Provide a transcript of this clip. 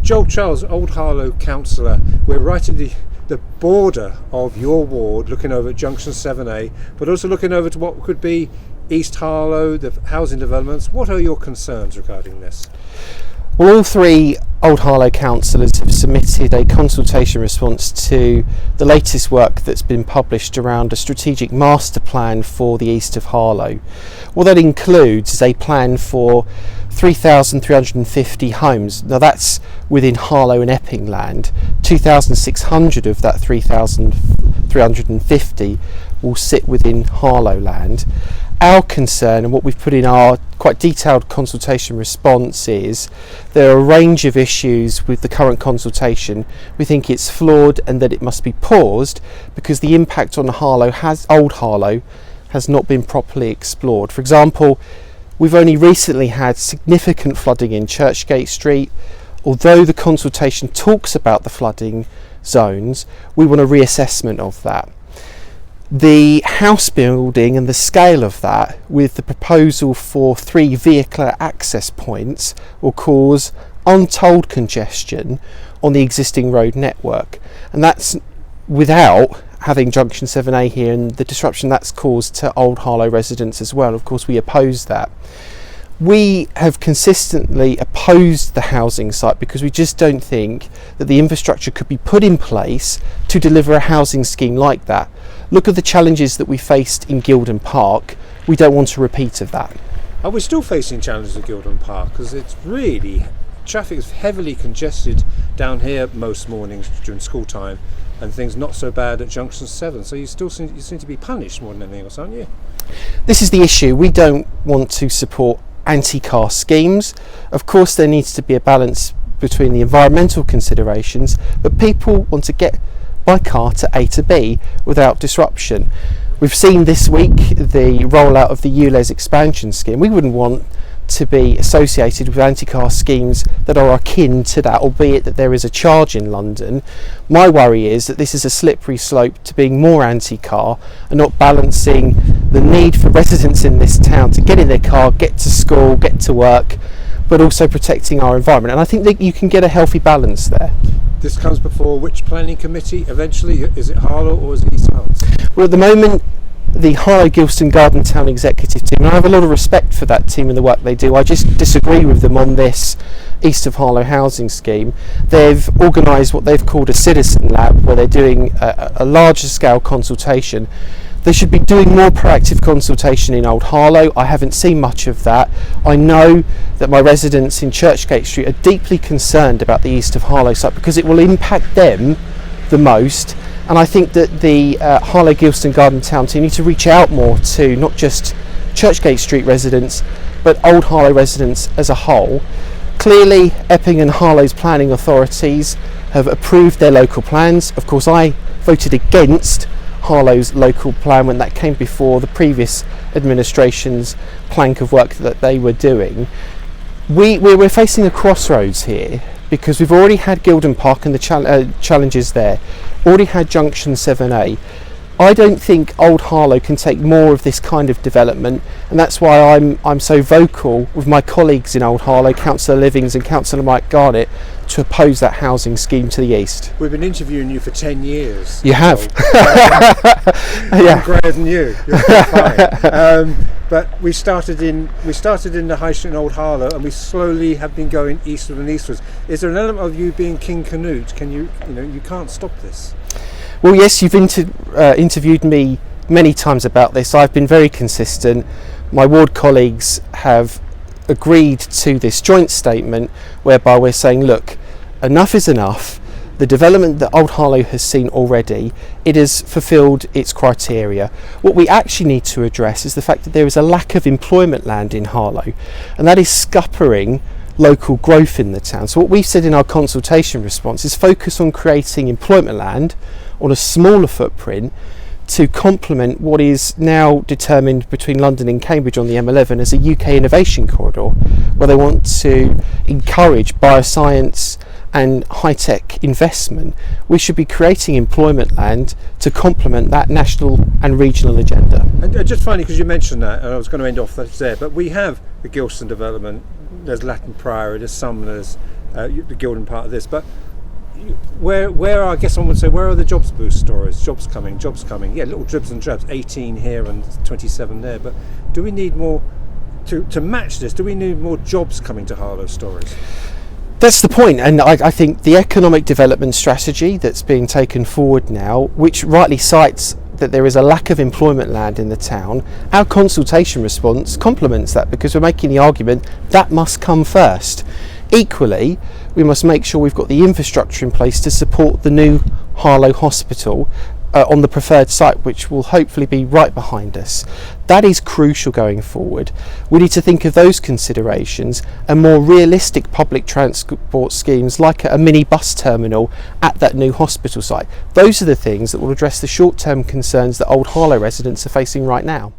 Joel Charles, Old Harlow councillor. We're right at the border of your ward, looking over at Junction 7A, but also looking over to what could be East Harlow, the housing developments. What are your concerns regarding this? Well, all three Old Harlow councillors have submitted a consultation response to the latest work that's been published around a strategic master plan for the east of Harlow. What that includes is a plan for 3,350 homes. Now that's within Harlow and Epping land. 2,600 of that 3,350 will sit within Harlow land. Our concern, and what we've put in our quite detailed consultation response, is there are a range of issues with the current consultation. We think it's flawed and that it must be paused because the impact on Old Harlow has not been properly explored. For example, we've only recently had significant flooding in Churchgate Street. Although the consultation talks about the flooding zones, we want a reassessment of that. The house building and the scale of that, with the proposal for 3 vehicular access points, will cause untold congestion on the existing road network, and that's without having Junction 7A here and the disruption that's caused to Old Harlow residents as well. Of course, we oppose that. We have consistently opposed the housing site because we just don't think that the infrastructure could be put in place to deliver a housing scheme like that. Look at the challenges that we faced in Gildon Park. We don't want a repeat of that. Are we still facing challenges at Gildon Park? Because it's really, traffic is heavily congested down here most mornings during school time, and things not so bad at Junction 7. So you seem to be punished more than anything else, aren't you? This is the issue. We don't want to support anti-car schemes. Of course, there needs to be a balance between the environmental considerations, but people want to get by car to A to B without disruption. We've seen this week the rollout of the ULEZ expansion scheme. We wouldn't want to be associated with anti-car schemes that are akin to that, albeit that there is a charge in London. My worry is that this is a slippery slope to being more anti-car and not balancing the need for residents in this town to get in their car, get to school, get to work, but also protecting our environment. And I think that you can get a healthy balance there. This comes before which planning committee eventually? Is it Harlow or is it East Harlow? Well, at the moment, the Harlow Gilston Garden Town executive team, and I have a lot of respect for that team and the work they do. I just disagree with them on this East of Harlow housing scheme. They've organised what they've called a citizen lab, where they're doing a larger scale consultation. They should be doing more proactive consultation in Old Harlow. I haven't seen much of that. I know that my residents in Churchgate Street are deeply concerned about the East of Harlow site because it will impact them the most. And I think that the Harlow Gilston Garden Town team need to reach out more to not just Churchgate Street residents, but Old Harlow residents as a whole. Clearly, Epping and Harlow's planning authorities have approved their local plans. Of course, I voted against Harlow's local plan when that came before the previous administration's plank of work that they were doing. We're facing a crossroads here because we've already had Gildon Park and the challenges there, already had Junction 7A. I don't think Old Harlow can take more of this kind of development, and that's why I'm so vocal with my colleagues in Old Harlow, Councillor Livings and Councillor Mike Garnett, to oppose that housing scheme to the east. We've been interviewing you for 10 years. You have. I'm greater than you. You're fine. But we started in the High Street in Old Harlow, and we slowly have been going eastward and eastwards. Is there an element of you being King Canute? You can't stop this. Well, yes, you've interviewed me many times about this. I've been very consistent. My ward colleagues have agreed to this joint statement whereby we're saying, look, enough is enough. The development that Old Harlow has seen already, it has fulfilled its criteria. What we actually need to address is the fact that there is a lack of employment land in Harlow, and that is scuppering local growth in the town. So what we've said in our consultation response is focus on creating employment land on a smaller footprint to complement what is now determined between London and Cambridge on the M11 as a UK innovation corridor, where they want to encourage bioscience and high-tech investment. We should be creating employment land to complement that national and regional agenda. And just finally, because you mentioned that, and I was going to end off there, but we have the Gilston development, there's Latin Priory, there's Sumners, the Gildon part of this. But where I guess someone would say, where are the jobs boost stories? Jobs coming. Yeah, little dribs and drabs, 18 here and 27 there. But do we need more to match this? Do we need more jobs coming to Harlow stories? That's the point, and I think the economic development strategy that's being taken forward now, which rightly cites that there is a lack of employment land in the town, our consultation response complements that, because we're making the argument that must come first. Equally, we must make sure we've got the infrastructure in place to support the new Harlow Hospital on the preferred site, which will hopefully be right behind us. That is crucial going forward. We need to think of those considerations and more realistic public transport schemes like a mini bus terminal at that new hospital site. Those are the things that will address the short-term concerns that Old Harlow residents are facing right now.